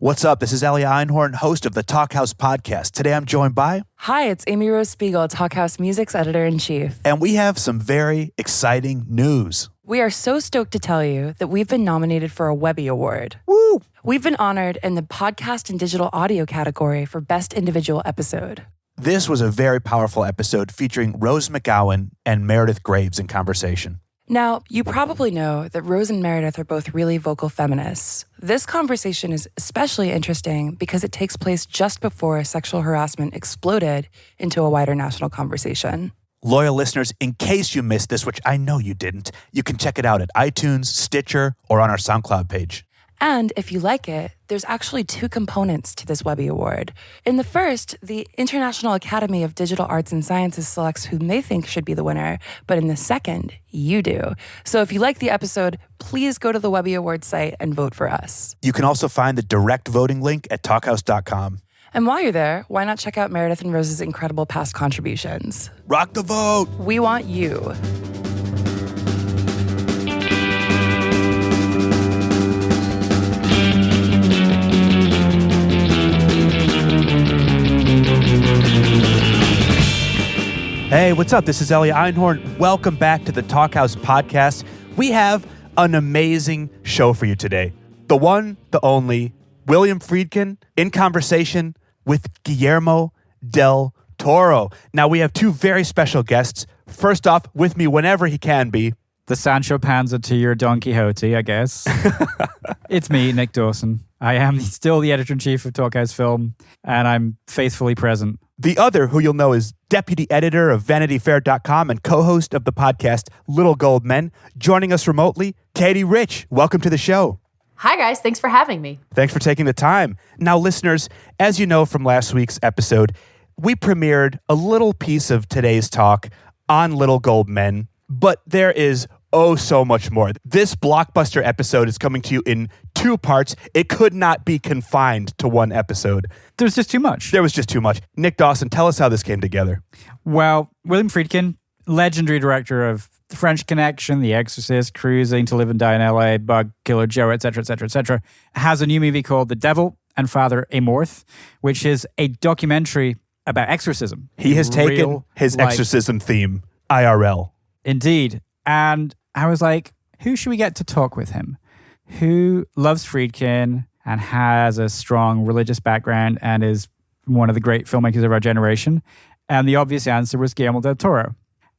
What's up? This is Elliot Einhorn, host of the Talkhouse podcast. Today I'm joined by... Hi, it's Amy Rose Spiegel, Talkhouse Music's editor-in-chief. And we have some very exciting news. We are so stoked to tell you that we've been nominated for a Webby Award. Woo! We've been honored in the podcast and digital audio category for Best Individual Episode. This was a very powerful episode featuring Rose McGowan and Meredith Graves in conversation. Now, you probably know that Rose and Meredith are both really vocal feminists. This conversation is especially interesting because it takes place just before sexual harassment exploded into a wider national conversation. Loyal listeners, in case you missed this, which I know you didn't, you can check it out at iTunes, Stitcher, or on our SoundCloud page. And if you like it, there's actually two components to this Webby Award. In the first, the International Academy of Digital Arts and Sciences selects whom they think should be the winner, but in the second, you do. So if you like the episode, please go to the Webby Award site and vote for us. You can also find the direct voting link at talkhouse.com. And while you're there, why not check out Meredith and Rose's incredible past contributions? Rock the vote! We want you. Hey, what's up? This is Elliot Einhorn. Welcome back to the Talkhouse podcast. We have an amazing show for you today. The one, the only, William Friedkin in conversation with Guillermo del Toro. Now, we have two very special guests. First off, with me whenever he can be. The Sancho Panza to your Don Quixote, I guess. It's me, Nick Dawson. I am still the editor-in-chief of Talkhouse Film, and I'm faithfully present. The other, who you'll know, is deputy editor of VanityFair.com and co-host of the podcast Little Gold Men. Joining us remotely, Katie Rich. Welcome to the show. Hi, guys. Thanks for having me. Thanks for taking the time. Now, listeners, as you know from last week's episode, we premiered a little piece of today's talk on Little Gold Men, but there is so much more. This blockbuster episode is coming to you in two parts. It could not be confined to one episode. There's just too much. There was just too much. Nick Dawson, tell us how this came together. Well, William Friedkin, legendary director of The French Connection, The Exorcist, Cruising to Live and Die in LA, Bug, Killer Joe, etc., etc., etc., has a new movie called The Devil and Father Amorth, which is a documentary about exorcism. He has taken his exorcism theme, IRL. Indeed. And I was like, who should we get to talk with him? Who loves Friedkin and has a strong religious background and is one of the great filmmakers of our generation? And the obvious answer was Guillermo del Toro.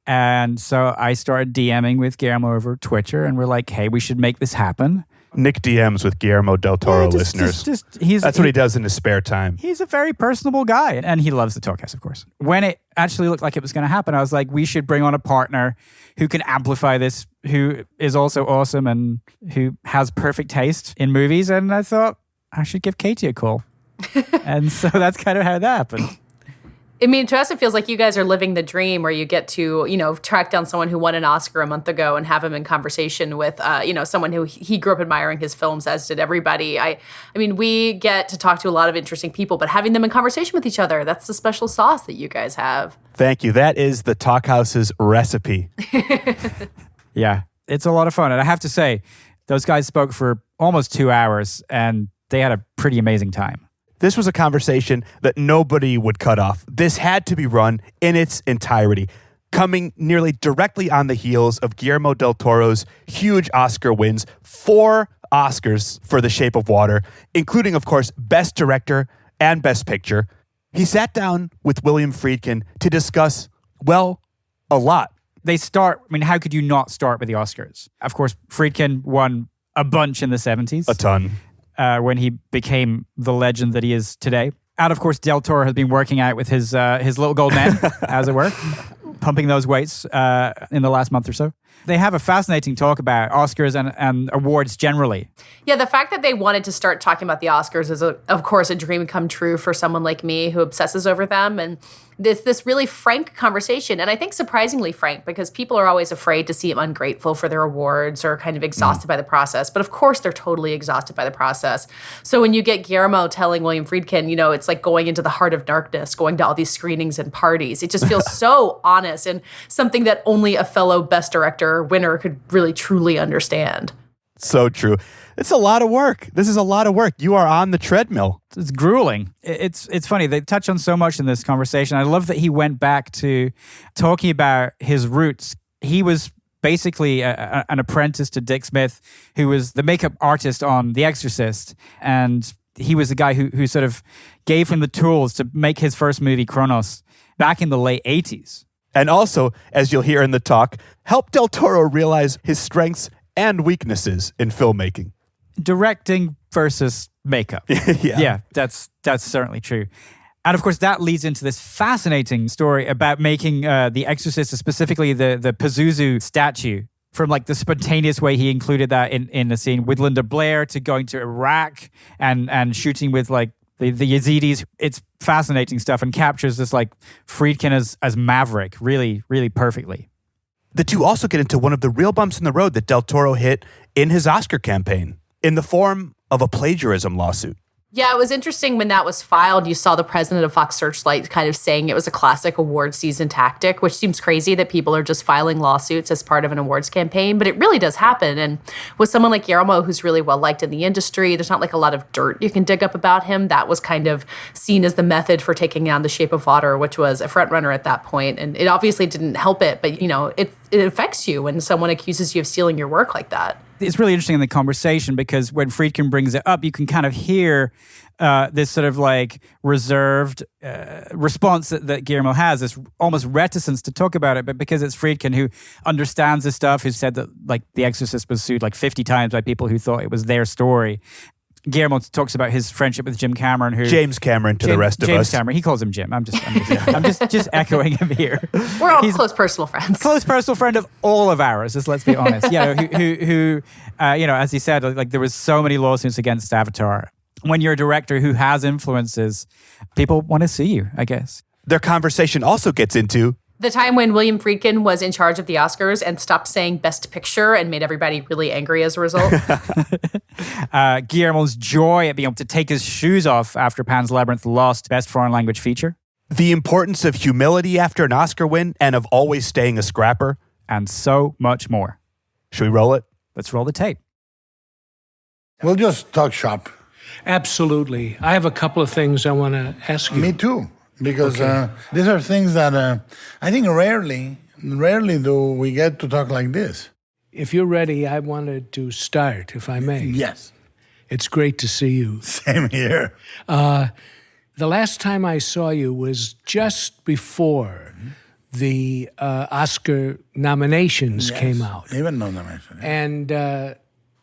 And so I started DMing with Guillermo over Twitter, and we're like, hey, we should make this happen. Nick DMs with Guillermo del Toro, listeners. That's what he does in his spare time. He's a very personable guy, and he loves the Talkhouse, of course. When it actually looked like it was going to happen, I was like, we should bring on a partner who can amplify this, who is also awesome and who has perfect taste in movies. And I thought, I should give Katie a call. And so that's kind of how that happened. I mean, to us, it feels like you guys are living the dream where you get to, track down someone who won an Oscar a month ago and have him in conversation with, someone who he grew up admiring his films, as did everybody. I mean, we get to talk to a lot of interesting people, but having them in conversation with each other, that's the special sauce that you guys have. Thank you. That is the Talkhouse's recipe. Yeah, it's a lot of fun. And I have to say, those guys spoke for almost 2 hours, and they had a pretty amazing time. This was a conversation that nobody would cut off. This had to be run in its entirety, coming nearly directly on the heels of Guillermo del Toro's huge Oscar wins, 4 Oscars for The Shape of Water, including, of course, Best Director and Best Picture. He sat down with William Friedkin to discuss, well, a lot. How could you not start with the Oscars? Of course, Friedkin won a bunch in the 70s. A ton. When he became the legend that he is today. And of course, Del Toro has been working out with his little gold men, as it were, pumping those weights in the last month or so. They have a fascinating talk about Oscars and awards generally. Yeah, the fact that they wanted to start talking about the Oscars is, of course, a dream come true for someone like me who obsesses over them. And this really frank conversation, and I think surprisingly frank, because people are always afraid to seem ungrateful for their awards or kind of exhausted by the process. But of course, they're totally exhausted by the process. So when you get Guillermo telling William Friedkin, it's like going into the heart of darkness, going to all these screenings and parties. It just feels so honest and something that only a fellow Best Director winner could really truly understand. So true. It's a lot of work. This is a lot of work. You are on the treadmill. It's grueling. It's funny. They touch on so much in this conversation. I love that he went back to talking about his roots. He was basically an apprentice to Dick Smith, who was the makeup artist on The Exorcist. And he was the guy who sort of gave him the tools to make his first movie, Kronos, back in the late 80s. And also, as you'll hear in the talk, helped Del Toro realize his strengths and weaknesses in filmmaking. Directing versus makeup. Yeah, that's certainly true. And of course, that leads into this fascinating story about making The Exorcist, specifically the Pazuzu statue, from like the spontaneous way he included that in the scene with Linda Blair to going to Iraq and shooting with like the Yazidis. It's fascinating stuff and captures this like Friedkin as Maverick really, really perfectly. The two also get into one of the real bumps in the road that Del Toro hit in his Oscar campaign in the form of a plagiarism lawsuit. Yeah, it was interesting when that was filed. You saw the president of Fox Searchlight kind of saying it was a classic award season tactic, which seems crazy that people are just filing lawsuits as part of an awards campaign, but it really does happen. And with someone like Guillermo, who's really well liked in the industry, there's not like a lot of dirt you can dig up about him. That was kind of seen as the method for taking down The Shape of Water, which was a front runner at that point. And it obviously didn't help it, but it affects you when someone accuses you of stealing your work like that. It's really interesting in the conversation because when Friedkin brings it up, you can kind of hear this sort of like reserved response that Guillermo has, this almost reticence to talk about it, but because it's Friedkin who understands this stuff, who said that like The Exorcist was sued like 50 times by people who thought it was their story. Guillermo talks about his friendship with James Cameron, James Cameron to the rest of us. James Cameron, he calls him Jim. I'm just echoing him here. We're all close personal friends. Close personal friend of all of ours, just let's be honest. Yeah, who as he said, like there was so many lawsuits against Avatar. When you're a director who has influences, people want to see you, I guess. Their conversation also gets into the time when William Friedkin was in charge of the Oscars and stopped saying Best Picture and made everybody really angry as a result. Guillermo's joy at being able to take his shoes off after Pan's Labyrinth lost Best Foreign Language Feature. The importance of humility after an Oscar win and of always staying a scrapper. And so much more. Should we roll it? Let's roll the tape. We'll just talk shop. Absolutely. I have a couple of things I want to ask you. Me too. Because these are things that I think rarely do we get to talk like this. If you're ready, I wanted to start, if I may. Yes. It's great to see you. Same here. The last time I saw you was just before the Oscar nominations came out. Even no nomination. And I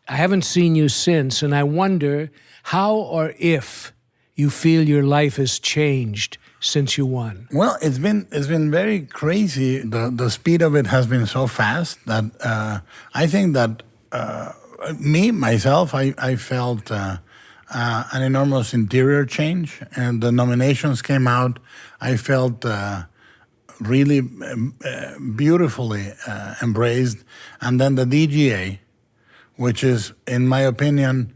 haven't seen you since, and I wonder how or if you feel your life has changed since you won. Well, it's been very crazy. The speed of it has been so fast that I think that myself, I felt an enormous interior change. And the nominations came out, I felt really beautifully embraced. And then the DGA, which is, in my opinion,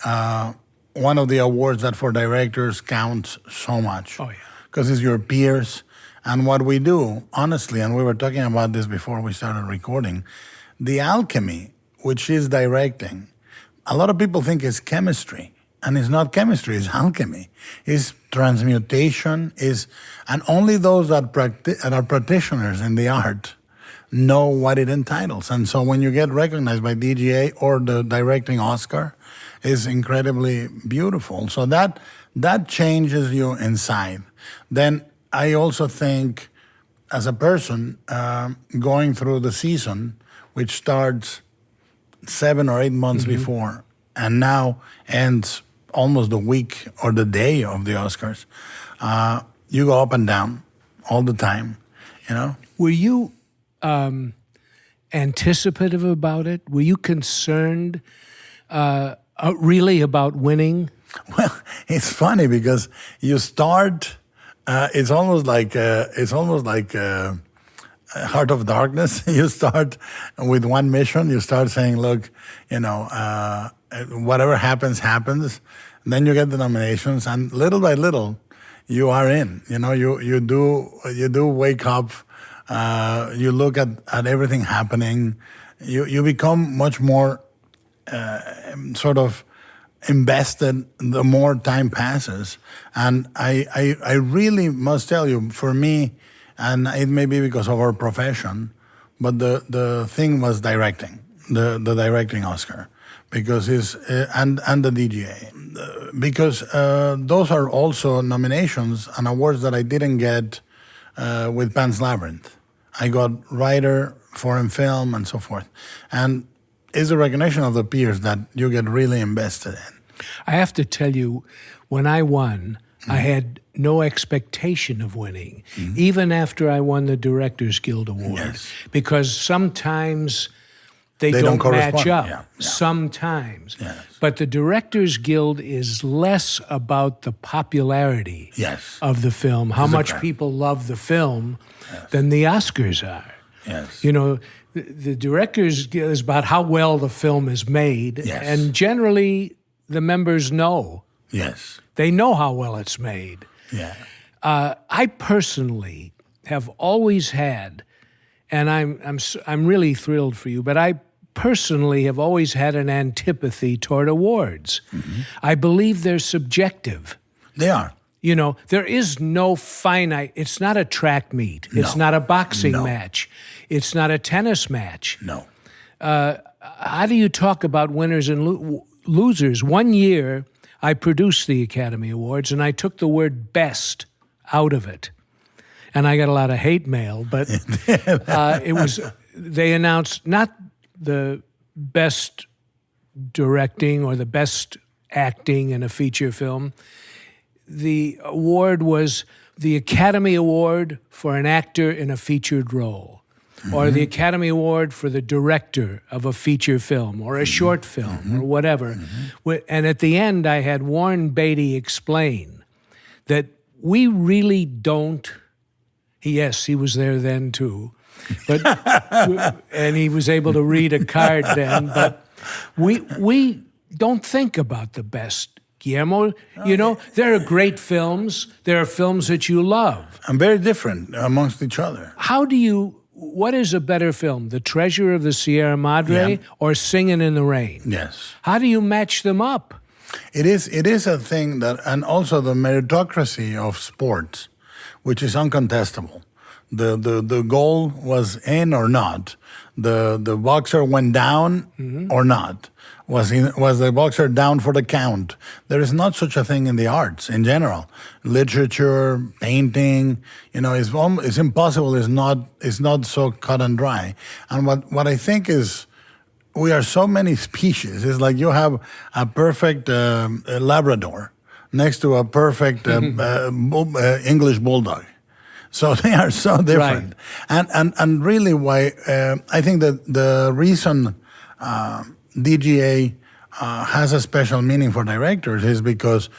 one of the awards that for directors counts so much. Oh, yeah. Because it's your peers. And what we do, honestly, and we were talking about this before we started recording, the alchemy, which is directing, a lot of people think it's chemistry. And it's not chemistry, it's alchemy. It's transmutation, and only those that are practitioners in the art know what it entitles. And so when you get recognized by DGA or the directing Oscar, is incredibly beautiful. So that changes you inside. Then I also think, as a person, going through the season, which starts 7 or 8 months before, and now ends almost the week or the day of the Oscars, you go up and down all the time, Were you anticipative about it? Were you concerned really about winning? Well, it's funny because you start. It's almost like Heart of Darkness. You start with one mission. You start saying, "Look, whatever happens, happens." And then you get the nominations, and little by little, you are in. You do wake up. You look at everything happening. You become much more sort of invested the more time passes. And I really must tell you, for me, and it may be because of our profession, but the thing was directing, the directing Oscar, because and the DGA, because those are also nominations and awards that I didn't get with Pan's Labyrinth. I got writer, foreign film, and so forth. And it's a recognition of the peers that you get really invested in. I have to tell you, when I won, I had no expectation of winning, even after I won the Directors Guild Award, because sometimes they don't match up. Yeah. Sometimes. Yes. But the Directors Guild is less about the popularity of the film, how much people love the film, than the Oscars are. Yes. You know, the Directors Guild is about how well the film is made, and generally the members know. Yes. They know how well it's made. Yeah. I personally have always had, and I'm really thrilled for you, but I personally have always had an antipathy toward awards. I believe they're subjective. They are. You know, there is no finite. It's not a track meet. It's not a boxing match. It's not a tennis match. No. How do you talk about winners and losers? One year, I produced the Academy Awards, and I took the word best out of it. And I got a lot of hate mail, but they announced not the best directing or the best acting in a feature film. The award was the Academy Award for an actor in a featured role, or the Academy Award for the director of a feature film or a short film or whatever. And at the end, I had Warren Beatty explain that we really don't. Yes, he was there then too, but and he was able to read a card then. But we don't think about the best. Guillermo, you know, there are great films. There are films that you love. And very different amongst each other. What is a better film, The Treasure of the Sierra Madre or Singing in the Rain? Yes. How do you match them up? It is a thing that, and also the meritocracy of sports, which is uncontestable. The goal was in or not. The boxer went down or not. Was the boxer down for the count? There is not such a thing in the arts in general. Literature, painting, you know, it's impossible. It's not so cut and dry. And what I think is, we are so many species. It's like you have a perfect Labrador next to a perfect English bulldog. So they are so different. Right. And really why I think that the reason DGA has a special meaning for directors is because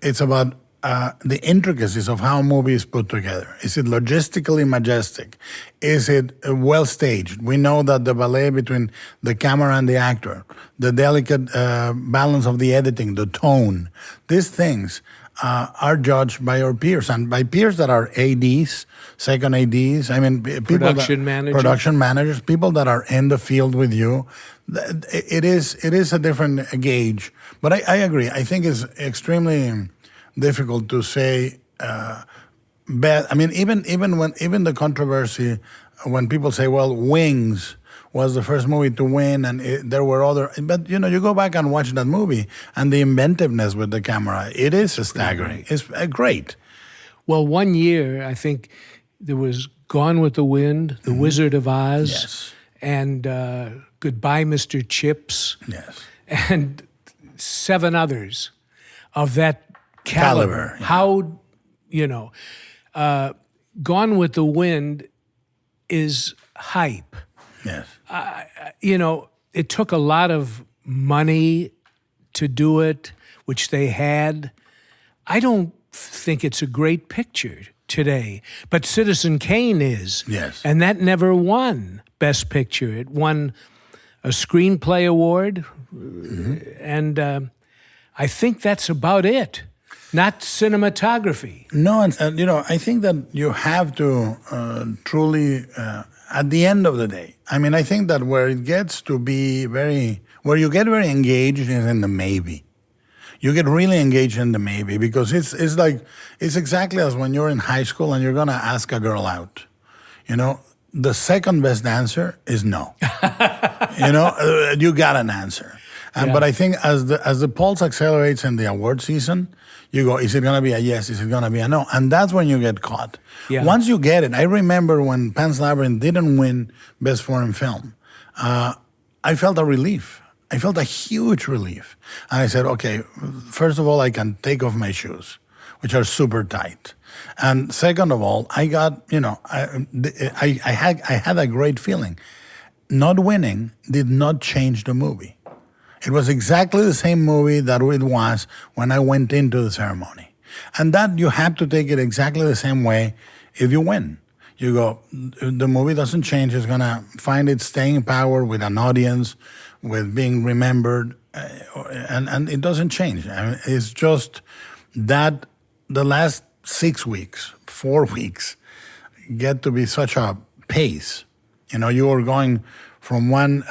it's about the intricacies of how a movie is put together. Is it logistically majestic? Is it well staged? We know that the ballet between the camera and the actor, the delicate balance of the editing, the tone, these things are judged by our peers, and by peers that are ADs, second ADs, I mean, production managers, people that are in the field with you. It is a different gauge. But I agree. I think it's extremely difficult to say bad. I mean, even the controversy when people say, well, Wings was the first movie to win, and there were other. But you know, you go back and watch that movie, and the inventiveness with the camera, it is staggering. It's great. Well, one year I think there was Gone with the Wind, The Wizard of Oz, and Goodbye, Mr. Chips, and 7 others of that caliber. How, you know, Gone with the Wind is hype. Yes. You know, it took a lot of money to do it, which they had. I don't think it's a great picture today, but Citizen Kane is. Yes. And that never won Best Picture. It won a screenplay award, and I think that's about it. Not cinematography. No, and you know, I think that you have to at the end of the day, I mean, I think that where it gets to be Where you get very engaged is in the maybe. You get really engaged in the maybe because it's exactly as when you're in high school and you're gonna ask a girl out. You know, the second best answer is no. You got an answer. But I think as the pulse accelerates in the award season, you go, is it going to be a yes? Is it going to be a no? And that's when you get caught. Yeah. Once you get it, I remember when Pan's Labyrinth didn't win Best Foreign Film, I felt a relief. I felt a huge relief. And I said, okay, first of all, I can take off my shoes, which are super tight. And second of all, I got, I had a great feeling. Not winning did not change the movie. It was exactly the same movie that it was when I went into the ceremony. And that you have to take it exactly the same way if you win. You go, the movie doesn't change. It's going to find its staying power with an audience, with being remembered, and it doesn't change. I mean, it's just that the last 6 weeks, 4 weeks, get to be such a pace. You are going from one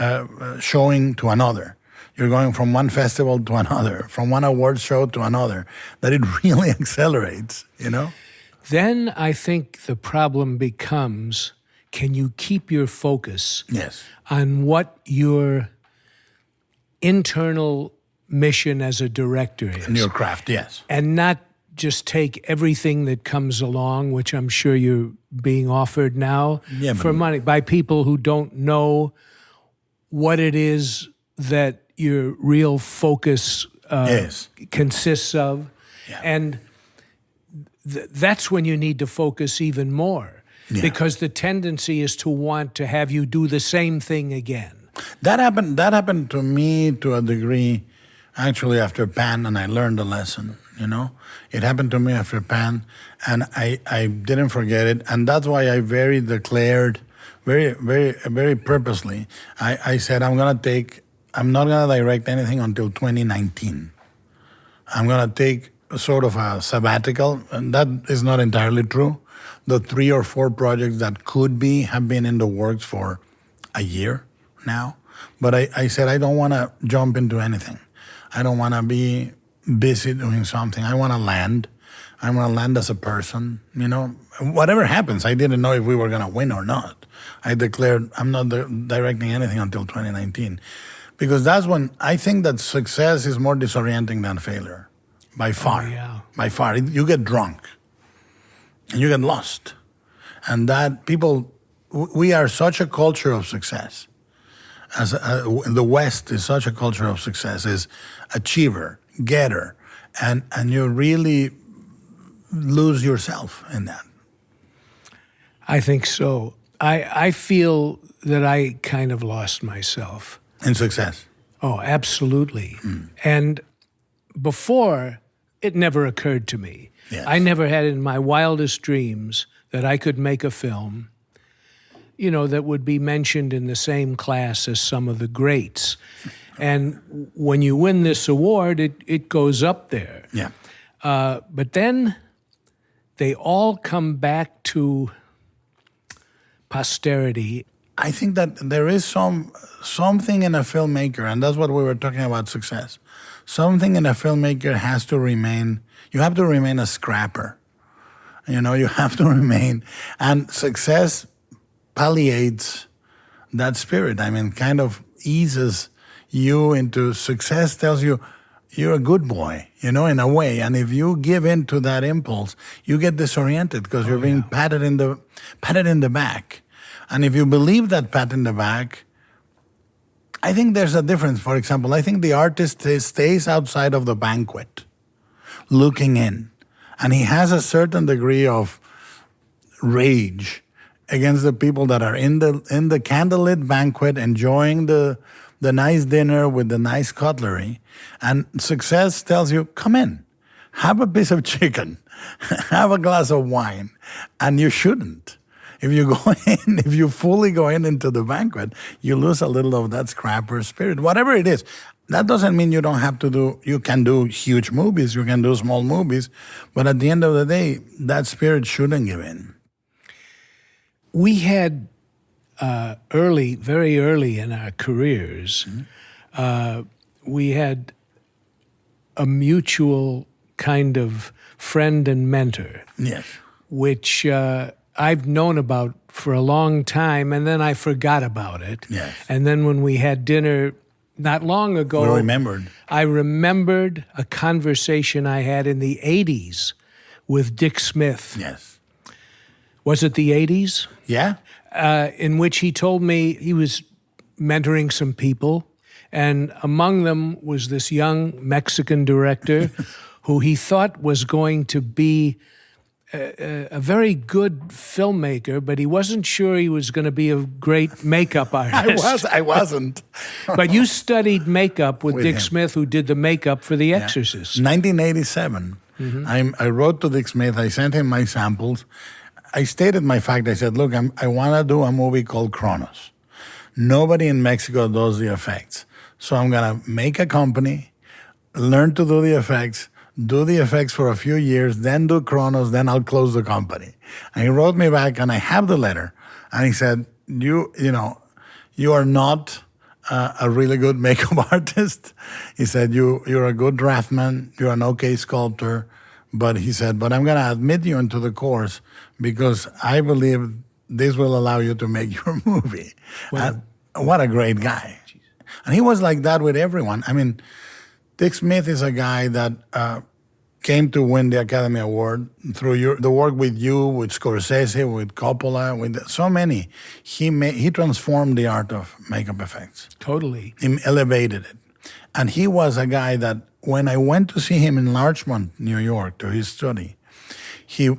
showing to another. You're going from one festival to another, from one award show to another, that it really accelerates, Then I think the problem becomes, can you keep your focus Yes. on what your internal mission as a director is? In your craft, yes. And not just take everything that comes along, which I'm sure you're being offered now for money by people who don't know what it is that your real focus Yes. consists of. Yeah. And that's when you need to focus even more, because the tendency is to want to have you do the same thing again. That happened to me to a degree, actually, after Pan, and I learned a lesson, It happened to me after Pan, and I didn't forget it, and that's why I very purposely, I said, I'm not going to direct anything until 2019. I'm going to take sort of a sabbatical, and that is not entirely true. The 3 or 4 projects that have been in the works for a year now. But I said, I don't want to jump into anything. I don't want to be busy doing something. I want to land. I want to land as a person, Whatever happens, I didn't know if we were going to win or not. I declared I'm not directing anything until 2019. Because that's when I think that success is more disorienting than failure. By far. Oh, yeah. By far. You get drunk. And you get lost. And that we are such a culture of success. The West is such a culture of success, is achiever, getter. And you really lose yourself in that. I think so. I feel that I kind of lost myself. In success. Oh, absolutely. And before, it never occurred to me. Yes. I never had in my wildest dreams that I could make a film, that would be mentioned in the same class as some of the greats. And when you win this award, it goes up there. Yeah. But then they all come back to posterity. I think that there is something in a filmmaker, and that's what we were talking about, success. Something in a filmmaker has to remain, you have to remain a scrapper. You have to remain, and success palliates that spirit. I mean, kind of eases you into success, tells you you're a good boy, in a way. And if you give in to that impulse, you get disoriented because you're being patted in the back. And if you believe that pat in the back, I think there's a difference. For example, I think the artist stays outside of the banquet, looking in. And he has a certain degree of rage against the people that are in the candlelit banquet, enjoying the nice dinner with the nice cutlery. And success tells you, come in, have a piece of chicken, have a glass of wine. And you shouldn't. If you fully go into the banquet, you lose a little of that scrapper spirit, whatever it is. That doesn't mean you can do huge movies, you can do small movies, but at the end of the day, that spirit shouldn't give in. We had very early in our careers, we had a mutual kind of friend and mentor, Yes. which I've known about for a long time, and then I forgot about it. Yes. And then when we had dinner not long ago, We remembered. I remembered a conversation I had in the 80s with Dick Smith. Yes. Was it the 80s? Yeah? In which he told me he was mentoring some people, and among them was this young Mexican director who he thought was going to be a very good filmmaker, but he wasn't sure he was going to be a great makeup artist. I wasn't. But you studied makeup with Dick him. Smith, who did the makeup for The Exorcist. 1987. I wrote to Dick Smith. I sent him my samples. I stated my fact. I said, look, I want to do a movie called Kronos. Nobody in Mexico does the effects. So I'm going to make a company, learn to do the effects, do the effects for a few years, then do Kronos, then I'll close the company. And he wrote me back, and I have the letter. And he said, you are not a really good makeup artist. He said, you're a good draftsman, you're an okay sculptor. But he said, but I'm going to admit you into the course because I believe this will allow you to make your movie. And what a great guy. And he was like that with everyone. I mean, Dick Smith is a guy that came to win the Academy Award through the work with you, with Scorsese, with Coppola, with so many. He transformed the art of makeup effects. Totally. He elevated it. And he was a guy that when I went to see him in Larchmont, New York, to his study, he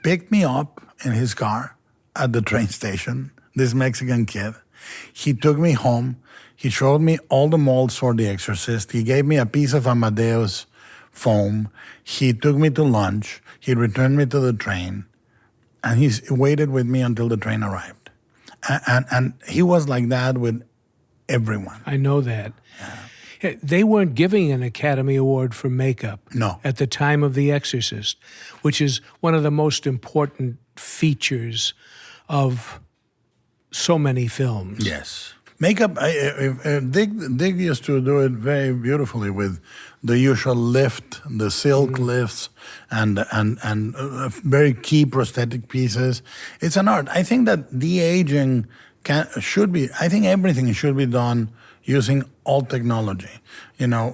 picked me up in his car at the train station, this Mexican kid. He took me home. He showed me all the molds for The Exorcist. He gave me a piece of Amadeus foam. He took me to lunch. He returned me to the train. And he waited with me until the train arrived. And he was like that with everyone. I know that. They weren't giving an Academy Award for makeup No. at the time of The Exorcist, which is one of the most important features of so many films. Yes. Makeup, Dick used to do it very beautifully with the usual lift, the silk lifts, and very key prosthetic pieces. It's an art. I think that de-aging should be, I think everything should be done using all technology. You know,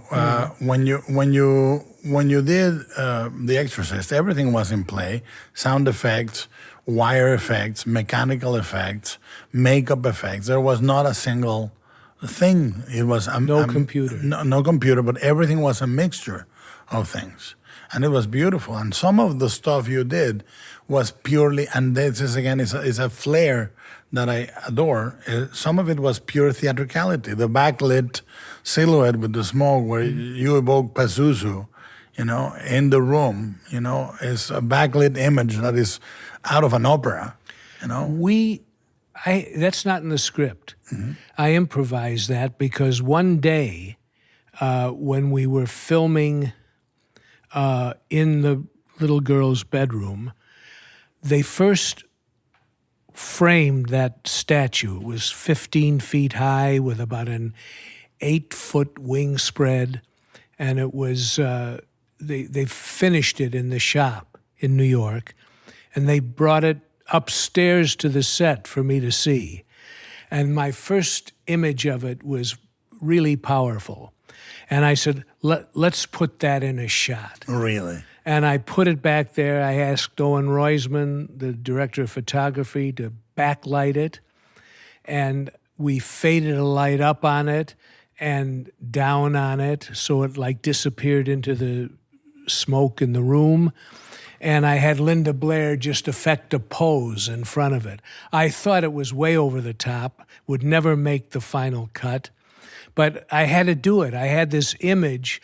when you did The Exorcist, everything was in play, sound effects, wire effects, mechanical effects, makeup effects. There was not a single thing. It was No computer. No computer, but everything was a mixture of things. And it was beautiful. And some of the stuff you did was purely, and this is again, is a flair that I adore. Some of it was pure theatricality. The backlit silhouette with the smoke where you evoke Pazuzu, in the room, is a backlit image that is out of an opera, That's not in the script. I improvised that because one day when we were filming in the little girl's bedroom, they first framed that statue. It was 15 feet high with about an 8-foot wingspread, and it was they finished it in the shop in New York, and they brought it upstairs to the set for me to see. And my first image of it was really powerful. And I said, let's put that in a shot. Really? And I put it back there. I asked Owen Roisman, the director of photography, to backlight it. And we faded a light up on it and down on it so it disappeared into the smoke in the room. And I had Linda Blair just affect a pose in front of it. I thought it was way over the top, would never make the final cut. But I had to do it. I had this image,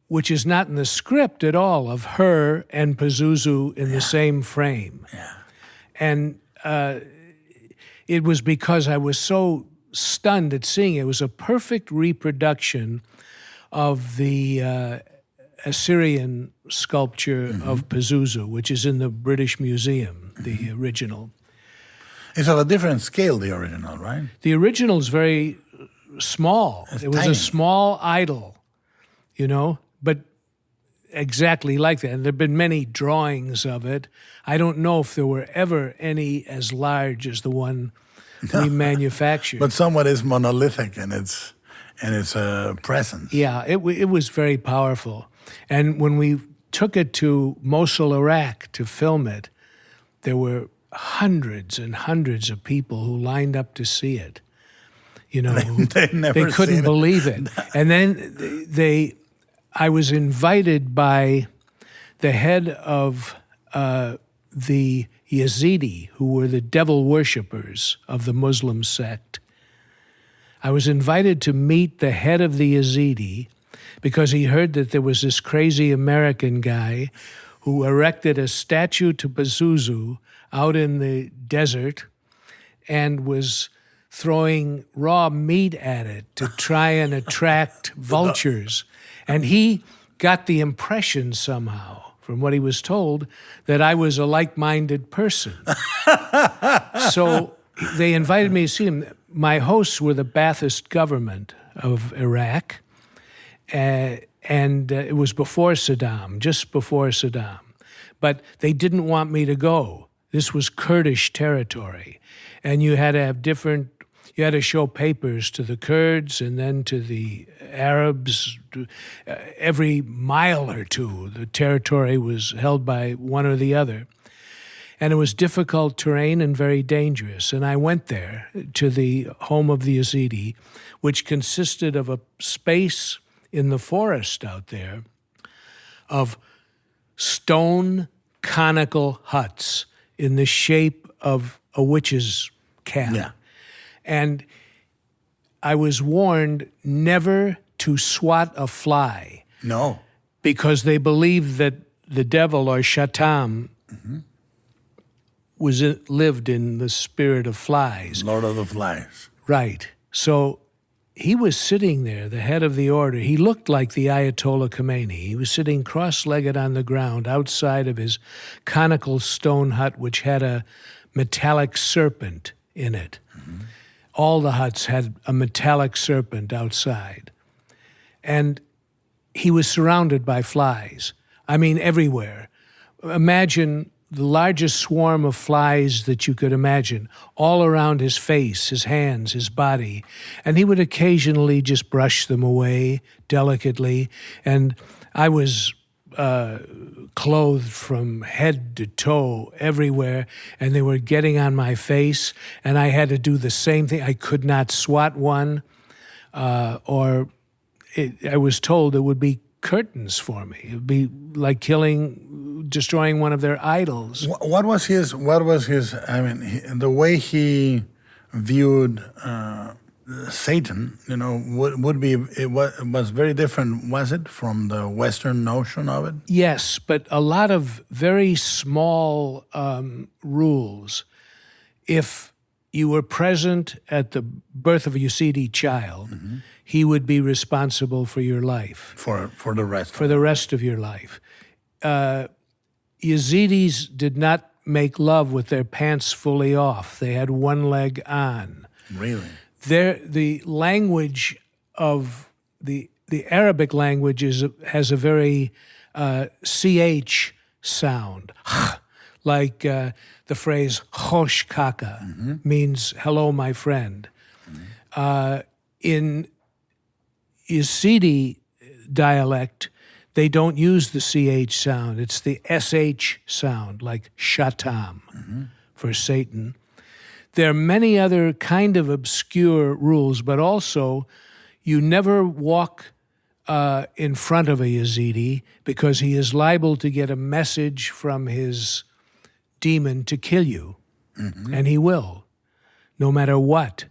which is not in the script at all, of her and Pazuzu in the same frame. Yeah. And it was because I was so stunned at seeing it. It was a perfect reproduction of the Assyrian sculpture of Pazuzu, which is in the British Museum, the original. It's of a different scale, the original, right? The original is very small. It's It was tiny. a small idol, but exactly like that. And there have been many drawings of it. I don't know if there were ever any as large as the one we manufactured. But somewhat is monolithic in its presence. Yeah, it was very powerful. And when we took it to Mosul, Iraq to film it, there were hundreds and hundreds of people who lined up to see it. They'd never They couldn't seen it. believe it. And then I was invited by the head of the Yazidi, who were the devil worshippers of the Muslim sect. I was invited to meet the head of the Yazidi because he heard that there was this crazy American guy who erected a statue to Pazuzu out in the desert and was throwing raw meat at it to try and attract vultures. And he got the impression somehow, from what he was told, that I was a like-minded person. So they invited me to see him. My hosts were the Ba'athist government of Iraq, and it was before Saddam, just before Saddam. But they didn't want me to go. This was Kurdish territory, and you had to have you had to show papers to the Kurds and then to the Arabs. Every mile or two, the territory was held by one or the other. And it was difficult terrain and very dangerous. And I went there to the home of the Yazidi, which consisted of a space in the forest out there of stone conical huts in the shape of a witch's cap. Yeah. And I was warned never to swat a fly No. because they believed that the devil, or Shatam, lived in the spirit of flies. Lord of the Flies. Right. So he was sitting there, the head of the order. He looked like the Ayatollah Khomeini. He was sitting cross-legged on the ground outside of his conical stone hut, which had a metallic serpent in it. All the huts had a metallic serpent outside. And he was surrounded by flies. I mean, everywhere. Imagine the largest swarm of flies that you could imagine, all around his face, his hands, his body. And he would occasionally just brush them away delicately. And I was clothed from head to toe everywhere, and they were getting on my face, and I had to do the same thing. I could not swat one, I was told it would be curtains for me. It would be like destroying one of their idols. What was his? I mean, the way he viewed Satan, it was very different, was it, from the Western notion of it? Yes, but a lot of very small rules. If you were present at the birth of a Yazidi child, he would be responsible for your life. For the rest. For the rest of your life. Yazidis did not make love with their pants fully off. They had one leg on. Really? The language of the Arabic language has a very CH sound, like the phrase "Khosh kaka" means "hello, my friend." In Yazidi dialect, they don't use the CH sound. It's the SH sound, like Shatam for Satan. There are many other kind of obscure rules, but also you never walk in front of a Yazidi because he is liable to get a message from his demon to kill you, and he will, no matter what.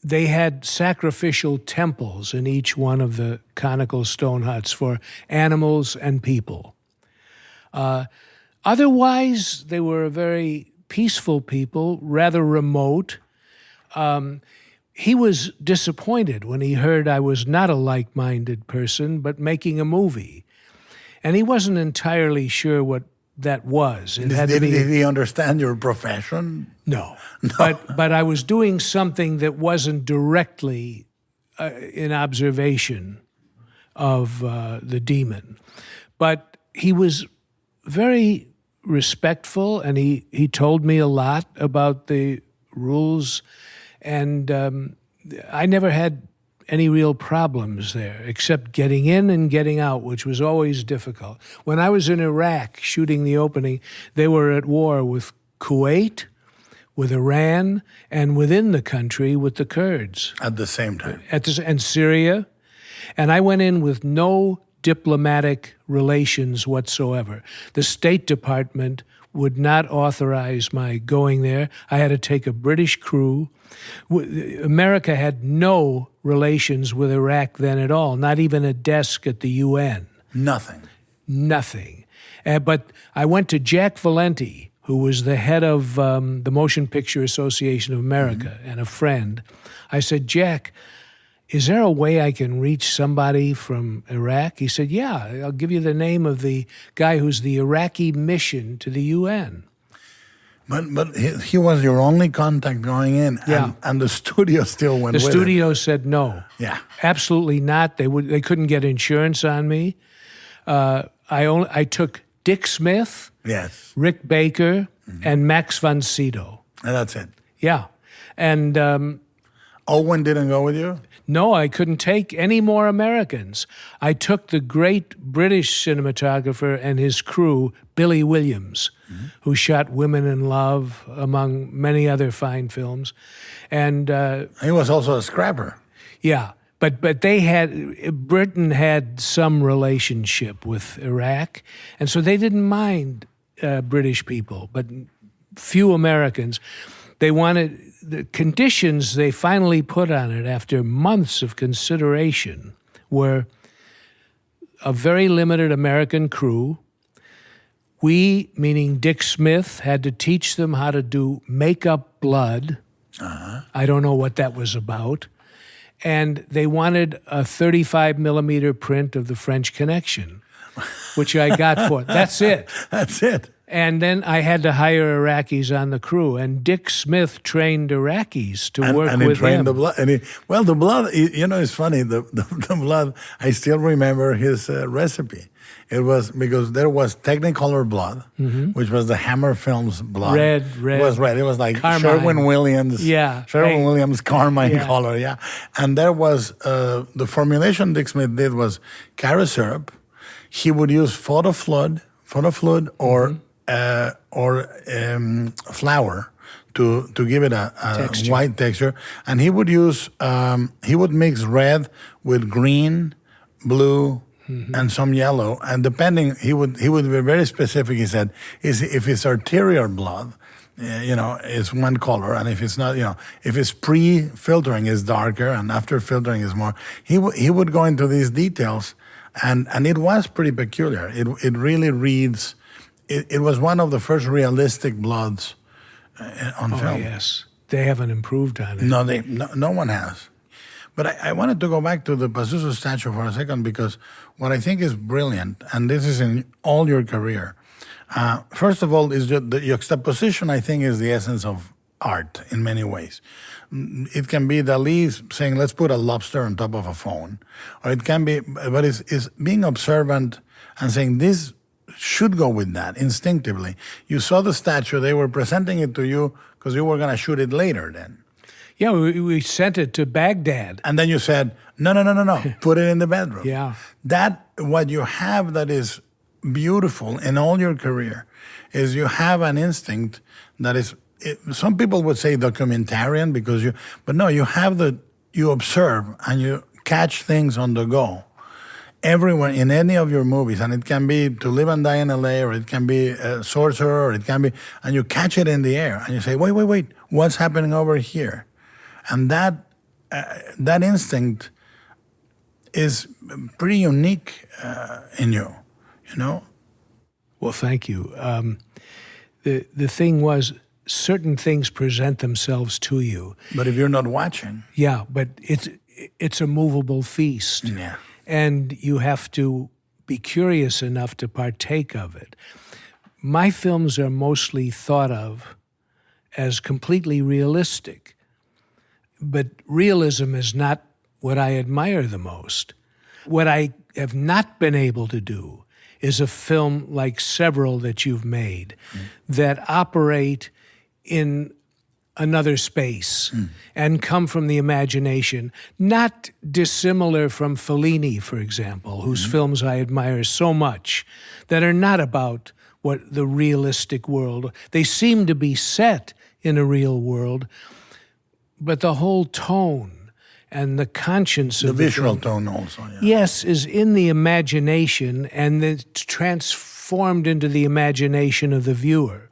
They had sacrificial temples in each one of the conical stone huts for animals and people. Otherwise, they were a very peaceful people, rather remote. He was disappointed when he heard I was not a like-minded person, but making a movie. And he wasn't entirely sure what that was. It had to be. Did he understand your profession? No. But I was doing something that wasn't directly in observation of the demon. But he was very respectful, and he told me a lot about the rules, and I never had any real problems there, except getting in and getting out, which was always difficult. When I was in Iraq shooting the opening, they were at war with Kuwait, with Iran, and within the country with the Kurds. At the same time. And Syria. And I went in with no diplomatic relations whatsoever. The State Department would not authorize my going there. I had to take a British crew. America had no relations with Iraq then at all, not even a desk at the UN. Nothing. But I went to Jack Valenti, who was the head of the Motion Picture Association of America and a friend. I said, Jack, is there a way I can reach somebody from Iraq? He said, yeah, I'll give you the name of the guy who's the Iraqi mission to the UN. But he was your only contact going in, and the studio still went with it. The studio said no. Yeah. Absolutely not. They couldn't get insurance on me. I took Dick Smith, yes, Rick Baker, and Max von Sydow. And that's it. Yeah. And Owen didn't go with you? no, I couldn't take any more Americans. I took the great British cinematographer and his crew, Billy Williams, who shot Women in Love, among many other fine films. And He was also a scrapper. yeah, but Britain had some relationship with Iraq, and so they didn't mind British people, but few Americans. They wanted the conditions they finally put on it after months of consideration were a very limited American crew. We, meaning Dick Smith, had to teach them how to do makeup blood. I don't know what that was about. And they wanted a 35 millimeter print of the French Connection, which I got for. That's it. That's it. And then I had to hire Iraqis on the crew, and Dick Smith trained Iraqis to work and he with trained him. the blood. The blood, it's funny. The blood, I still remember his recipe. It was because there was Technicolor blood, which was the Hammer Films blood. Red. It was red. It was like Carmine. Sherwin-Williams. Yeah. Sherwin-Williams Carmine Yeah. color, yeah. And there was, the formulation Dick Smith did was carrot syrup. He would use photo fluid or flour to give it a Texture. white texture, and he would use he would mix red with green, blue, and some yellow, and depending he would be very specific. He said, if it's arterial blood, it's one color, and if it's not, if it's pre-filtering is darker, and after filtering is more. He would go into these details, and it was pretty peculiar. It really reads. It was one of the first realistic bloods on film. Oh, yes. They haven't improved on it. No one has. But I wanted to go back to the Pazuzu statue for a second, because what I think is brilliant, and this is in all your career, first of all, is the juxtaposition, I think, is the essence of art in many ways. It can be Dali saying, let's put a lobster on top of a phone. Or it can be, but it's being observant and saying, this should go with that instinctively. You saw the statue, they were presenting it to you because you were going to shoot it later then. Yeah, we sent it to Baghdad. And then you said, no, put it in the bedroom. Yeah. That, what you have that is beautiful in all your career is you have an instinct that is, some people would say documentarian but no, you observe and you catch things on the go. Everywhere in any of your movies, and it can be To Live and Die in LA, or it can be Sorcerer, or it can be, and you catch it in the air, and you say, wait, what's happening over here? And that instinct is pretty unique in you, Well, thank you. The thing was, certain things present themselves to you. But if you're not watching. Yeah, but it's a movable feast. Yeah. And you have to be curious enough to partake of it. my films are mostly thought of as completely realistic. But realism is not what I admire the most. What I have not been able to do is a film like several that you've made that operate in another space and come from the imagination, not dissimilar from Fellini, for example, whose films I admire so much, that are not about what the realistic world. They seem to be set in a real world, but the whole tone and the conscience The of visual film, tone also, yeah. yes, is in the imagination and then transformed into the imagination of the viewer.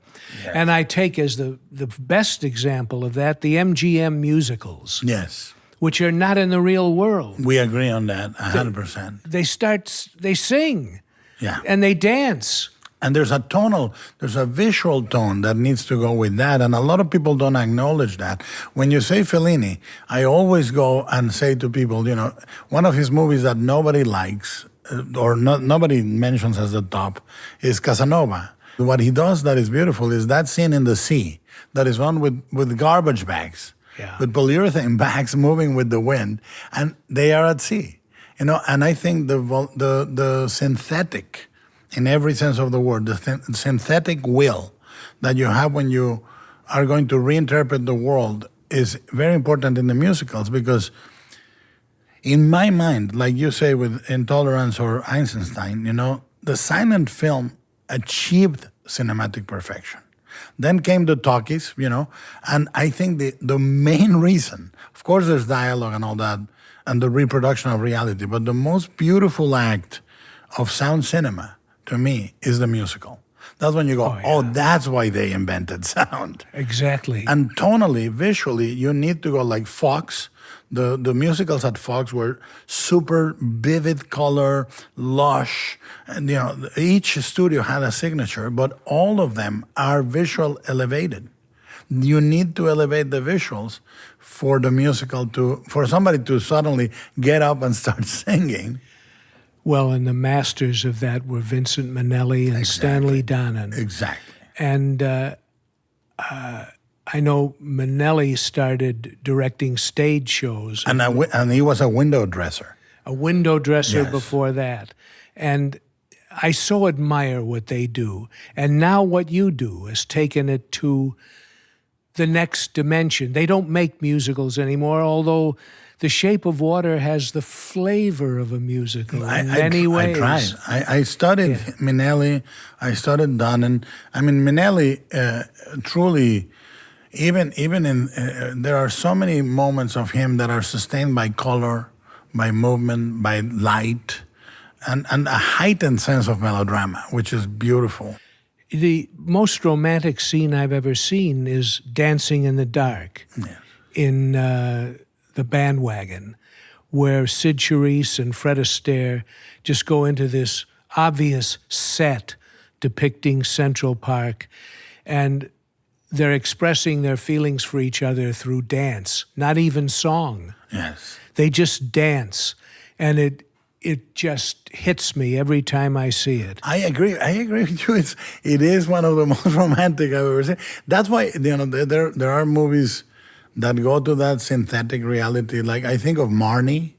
And I take as the best example of that the MGM musicals, Yes. which are not in the real world. We agree on that 100%. They sing Yeah. and they dance. And there's a visual tone that needs to go with that. And a lot of people don't acknowledge that. When you say Fellini, I always go and say to people, one of his movies that nobody likes or nobody mentions as the top is Casanova. What he does that is beautiful is that scene in the sea that is run with garbage bags, with polyurethane bags moving with the wind, and they are at sea. And I think the synthetic, in every sense of the word, the synthetic will that you have when you are going to reinterpret the world is very important in the musicals, because in my mind, like you say with Intolerance or Eisenstein, the silent film achieved cinematic perfection. Then came the talkies, and I think the main reason, of course there's dialogue and all that, and the reproduction of reality, but the most beautiful act of sound cinema, to me, is the musical. That's when you go, that's why they invented sound. Exactly. And tonally, visually, you need to go like Fox. The musicals at Fox were super vivid color, lush, and each studio had a signature, but all of them are visual elevated. You need to elevate the visuals for the musical for somebody to suddenly get up and start singing. Well, and the masters of that were Vincent Minnelli and Stanley Donen. Exactly. And I know Minnelli started directing stage shows. And he was a window dresser. A window dresser Yes. before that. And I so admire what they do. And now what you do is taken it to the next dimension. They don't make musicals anymore, although The Shape of Water has the flavor of a musical in many ways. I tried. I studied Minnelli. I studied Donen. I mean, Minnelli truly, even in there are so many moments of him that are sustained by color, by movement, by light, and a heightened sense of melodrama, which is beautiful. The most romantic scene I've ever seen is Dancing in the Dark in The Bandwagon, where Sid Charisse and Fred Astaire just go into this obvious set depicting Central Park, and they're expressing their feelings for each other through dance, not even song. Yes. They just dance, and it just hits me every time I see it. I agree with you. It is one of the most romantic I've ever seen. That's why there are movies that go to that synthetic reality. Like I think of Marnie.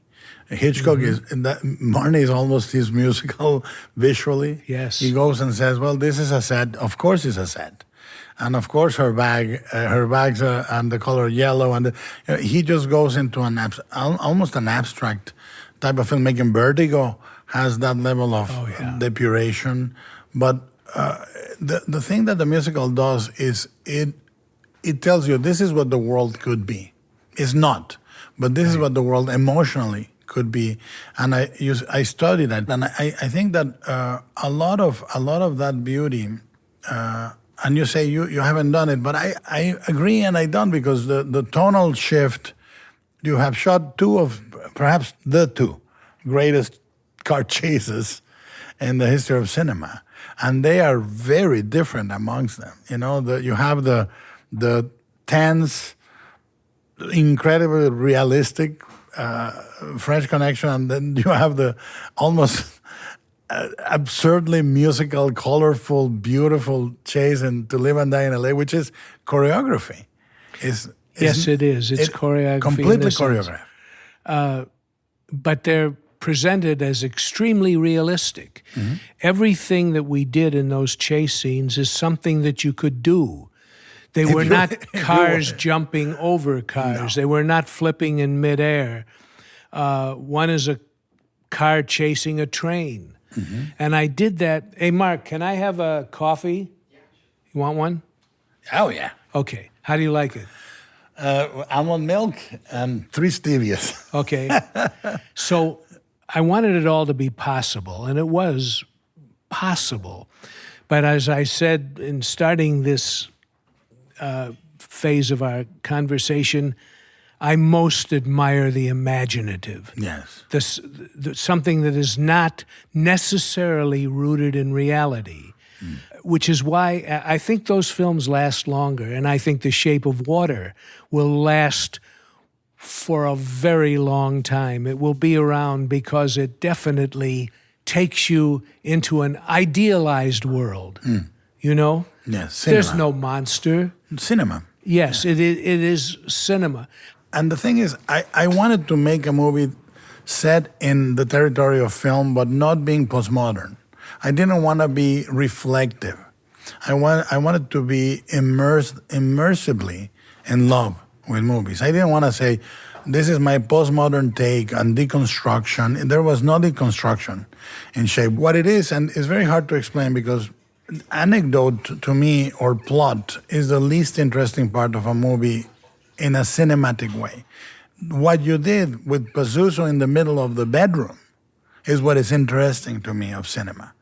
Hitchcock Marnie is almost his musical visually. Yes. He goes and says, "Well, this is a set. Of course, it's a set." And of course, her bags are and the color yellow, and he just goes into almost an abstract type of filmmaking. Vertigo has that level of depuration, but the thing that the musical does is it tells you this is what the world could be. It's not, but this is what the world emotionally could be. And I studied that, and I think that a lot of that beauty. And you say you haven't done it, but I agree and I don't, because the tonal shift, you have shot perhaps the two greatest car chases in the history of cinema. And they are very different amongst them. You have the tense, incredibly realistic French Connection, and then you have the almost absurdly musical, colorful, beautiful chase in To Live and Die in LA, which is choreography. Yes, it is. It's choreography. Completely choreographed. But they're presented as extremely realistic. Mm-hmm. Everything that we did in those chase scenes is something that you could do. They were not cars jumping over cars. No. They were not flipping in midair. One is a car chasing a train. Mm-hmm. And I did that. Hey, Mark, can I have a coffee? You want one? Oh, yeah. Okay. How do you like it? Almond milk and 3 stevias. Okay. So I wanted it all to be possible, and it was possible. But as I said in starting this phase of our conversation, I most admire the imaginative. Yes. Something that is not necessarily rooted in reality, which is why I think those films last longer, and I think The Shape of Water will last for a very long time. It will be around because it definitely takes you into an idealized world, you know? Yes, cinema. There's no monster. Cinema. Yes, it is cinema. And the thing is, I wanted to make a movie set in the territory of film, but not being postmodern. I didn't want to be reflective. I wanted to be immersively in love with movies. I didn't want to say, this is my postmodern take on deconstruction. There was no deconstruction in Shape. What it is, and it's very hard to explain because anecdote to me or plot is the least interesting part of a movie in a cinematic way. What you did with Pazuzu in the middle of the bedroom is what is interesting to me of cinema.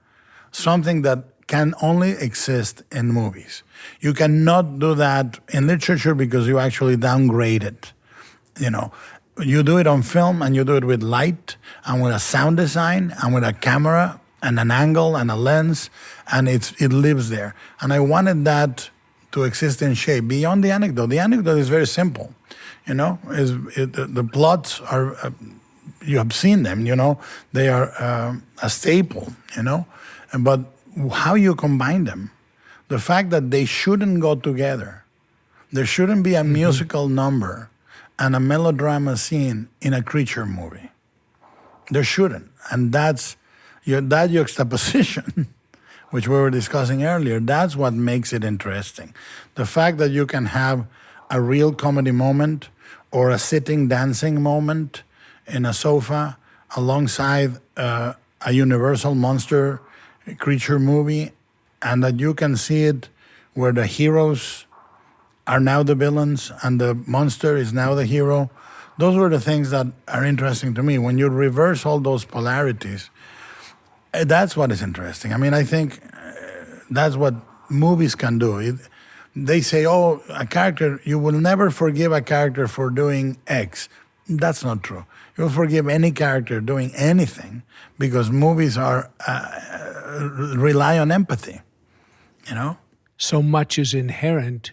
Something that can only exist in movies. You cannot do that in literature because you actually downgrade it. You know, you do it on film and you do it with light and with a sound design and with a camera and an angle and a lens, and it lives there. And I wanted that to exist in Shape beyond the anecdote. The anecdote is very simple, you know. The plots are, you have seen them, you know. They are a staple, you know. But how you combine them, the fact that they shouldn't go together, there shouldn't be a musical number and a melodrama scene in a creature movie. There shouldn't, and that juxtaposition, which we were discussing earlier, that's what makes it interesting. The fact that you can have a real comedy moment or a sitting dancing moment in a sofa alongside a universal monster creature movie, and that you can see it where the heroes are now the villains and the monster is now the hero. Those were the things that are interesting to me. When you reverse all those polarities, that's what is interesting. I mean, I think that's what movies can do. They say, oh, a character, you will never forgive a character for doing X. That's not true. You'll forgive any character doing anything because movies rely on empathy, you know? So much is inherent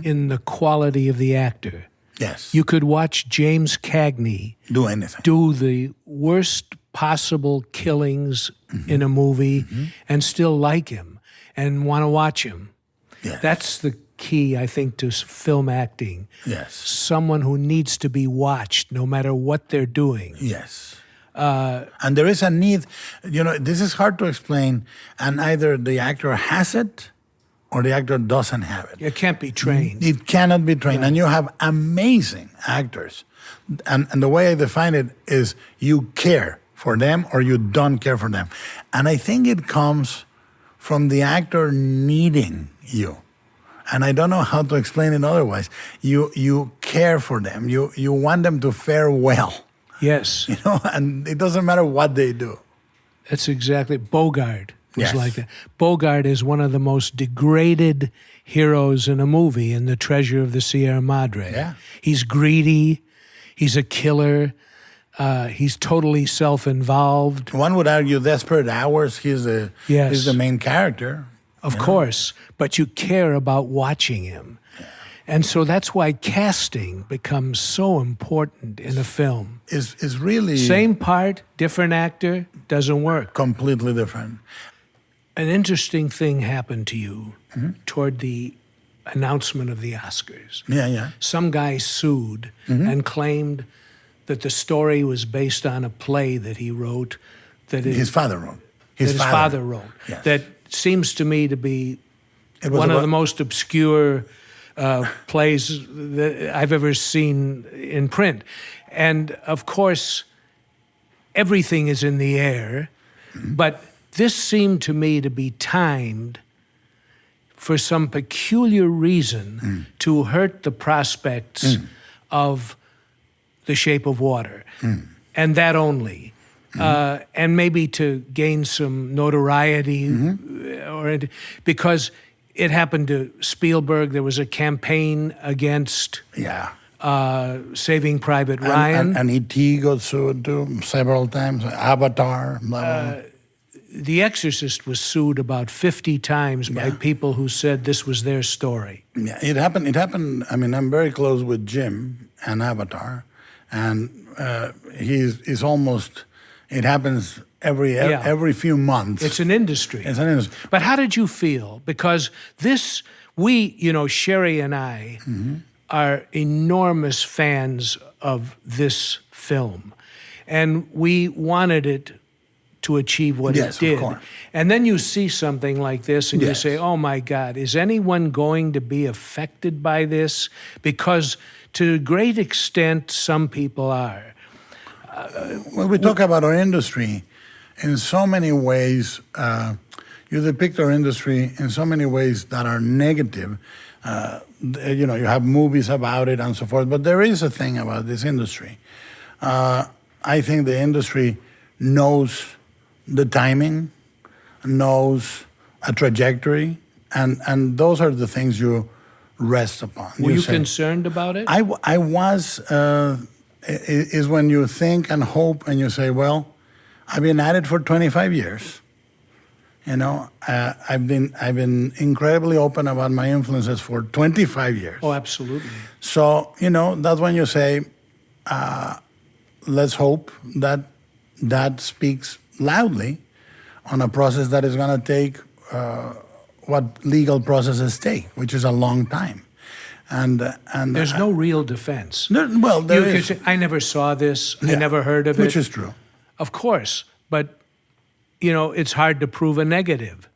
in the quality of the actor. Yes. You could watch James Cagney do anything, do the worst possible killings in a movie and still like him and want to watch him. Yes. That's the key, I think, to film acting. Yes. Someone who needs to be watched no matter what they're doing. Yes. And there is a need, you know, this is hard to explain, and either the actor has it or the actor doesn't have it. It can't be trained. It cannot be trained. Yeah. And you have amazing actors. And the way I define it is you care for them or you don't care for them. And I think it comes from the actor needing you. And I don't know how to explain it otherwise. You care for them. You want them to fare well. Yes. You know, and it doesn't matter what they do. That's exactly. Bogart was Yes. like that. Bogart is one of the most degraded heroes in a movie in The Treasure of the Sierra Madre. Yeah. He's greedy. He's a killer. He's totally self-involved. One would argue Desperate Hours, he's the Yes. main character. Of course, but you care about watching him. And so that's why casting becomes so important in a film. Is really Same part, different actor, doesn't work. completely different. An interesting thing happened to you toward the announcement of the Oscars. Yeah. Some guy sued and claimed that the story was based on a play that he wrote that His father wrote. his father wrote. Yes. That seems to me to be It was one of about- the most obscure plays that I've ever seen in print. And of course, everything is in the air, but this seemed to me to be timed for some peculiar reason to hurt the prospects of The Shape of Water, and that only. And maybe to gain some notoriety, because it happened to Spielberg. There was a campaign against Yeah. Saving Private Ryan. And E.T. got sued too several times. Avatar, blah, blah, blah. The Exorcist was sued about 50 times by people who said this was their story. Yeah, it happened. I mean, I'm very close with Jim and Avatar, and he's almost. It happens every few months. It's an industry. It's an industry. But how did you feel? Because Sherry and I are enormous fans of this film, and we wanted it to achieve what Yes, it did. of course. And then you see something like this and you Yes. say, oh my God, is anyone going to be affected by this? Because to a great extent, some people are. When we talk about our industry, in so many ways, you depict our industry in so many ways that are negative. You have movies about it and so forth, but there is a thing about this industry. I think the industry knows the timing, knows a trajectory, and those are the things you rest upon. Were you say, concerned about it? I was, is when you think and hope and you say, well, I've been at it for 25 years. I've been incredibly open about my influences for 25 years. Oh, absolutely. So, that's when you say, let's hope that speaks loudly on a process that is going to take what legal processes take, which is a long time. And There's no real defense. there You could is, say, I never saw this. I Yeah, never heard of it. which is true. Of course, but it's hard to prove a negative.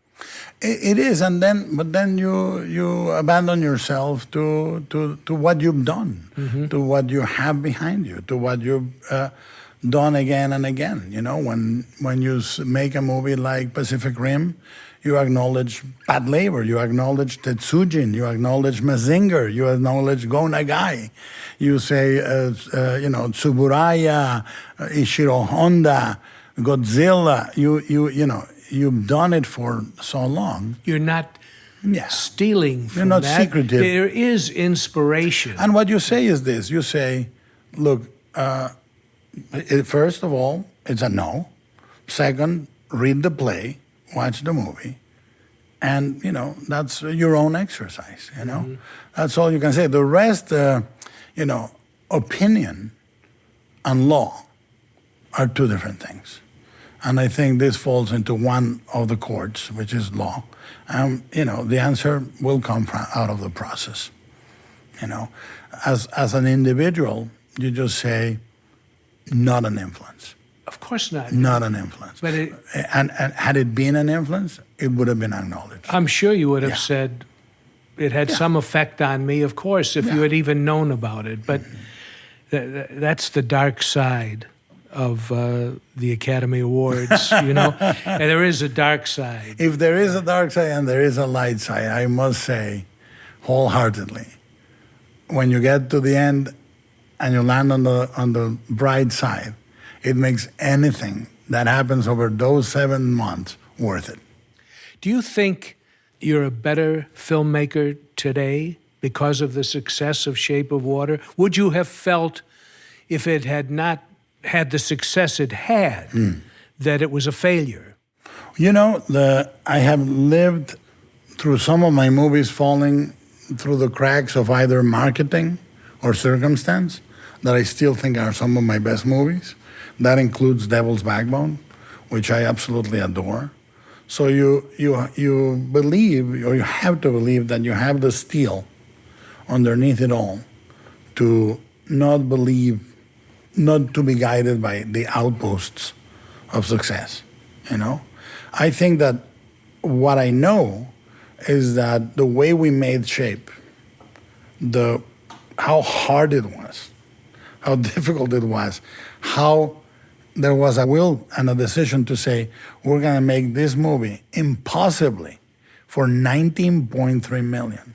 It is, but then you abandon yourself to what you've done, to what you have behind you, to what you've done again and again. When you make a movie like Pacific Rim, you acknowledge Pat Labor, you acknowledge Tetsujin, you acknowledge Mazinger, you acknowledge Go Nagai, you say Tsuburaya, Ishiro Honda, Godzilla. You've done it for so long. You're not Yeah. stealing from You're not that. secretive. There is inspiration. And what you say is this: you say, look, first of all, it's a no. Second, read the play, watch the movie, and that's your own exercise. That's all you can say. The rest, opinion and law are two different things. And I think this falls into one of the courts, which is law. The answer will come out of the process. As an individual, you just say, not an influence. Of course not. Not an influence. But and had it been an influence, it would have been acknowledged. I'm sure you would have Yeah. said it had some effect on me, of course, if you had even known about it. But that's the dark side of the Academy Awards, And there is a dark side. If there is a dark side and there is a light side, I must say wholeheartedly, when you get to the end and you land on the bright side, it makes anything that happens over those 7 months worth it. Do you think you're a better filmmaker today because of the success of Shape of Water? Would you have felt, if it had not had the success it had, that it was a failure? I have lived through some of my movies falling through the cracks of either marketing or circumstance that I still think are some of my best movies. That includes Devil's Backbone, which I absolutely adore. So you believe, or you have to believe, that you have the steel underneath it all to not to be guided by the outposts of success, you know? I think that what I know is that the way we made Shape, how hard it was, how difficult it was, how there was a will and a decision to say, we're gonna make this movie impossibly for $19.3 million.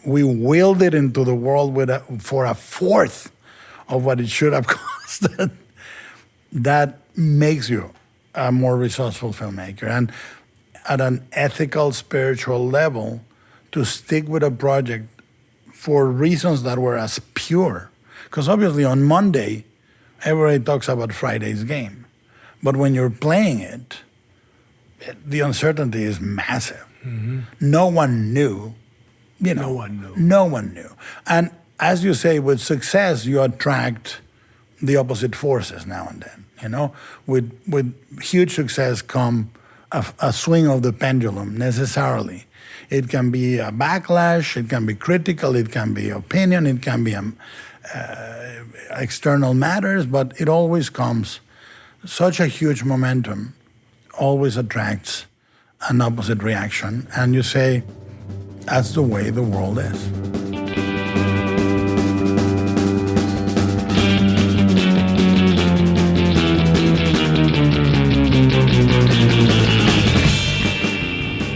We willed it into the world for a fourth of what it should have costed. That makes you a more resourceful filmmaker. And at an ethical, spiritual level, to stick with a project for reasons that were as pure. Because obviously on Monday, everybody talks about Friday's game. But when you're playing it, the uncertainty is massive. Mm-hmm. No one knew. No one knew. No one knew. And as you say, with success, you attract the opposite forces now and then. You know, with huge success come a swing of the pendulum necessarily. It can be a backlash, it can be critical, it can be opinion, it can be external matters, but it always comes. Such a huge momentum always attracts an opposite reaction, and you say, that's the way the world is.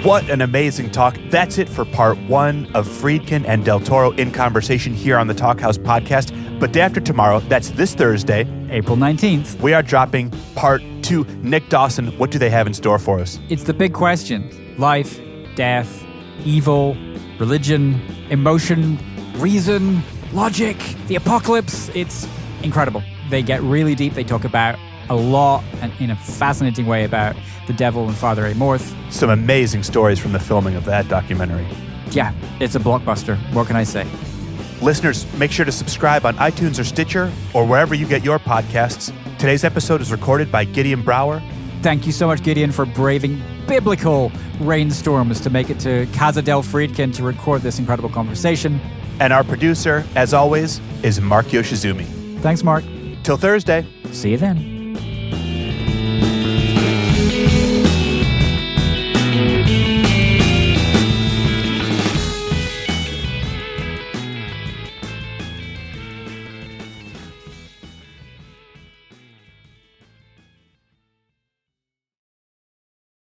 What an amazing talk. That's it for part 1 of Friedkin and Del Toro in conversation here on the Talkhouse podcast. But day after tomorrow, that's this Thursday, April 19th. we are dropping part 2. Nick Dawson, what do they have in store for us? It's the big questions: life, death, evil, religion, emotion, reason, logic, the apocalypse. It's incredible. They get really deep. They talk about a lot and in a fascinating way about the devil and Father Amorth. Some amazing stories from the filming of that documentary. Yeah, it's a blockbuster. What can I say? Listeners, make sure to subscribe on iTunes or Stitcher or wherever you get your podcasts. Today's episode is recorded by Gideon Brower. Thank you so much, Gideon, for braving biblical rainstorms to make it to Casa del Friedkin to record this incredible conversation. And our producer, as always, is Mark Yoshizumi. Thanks, Mark. Till Thursday. See you then.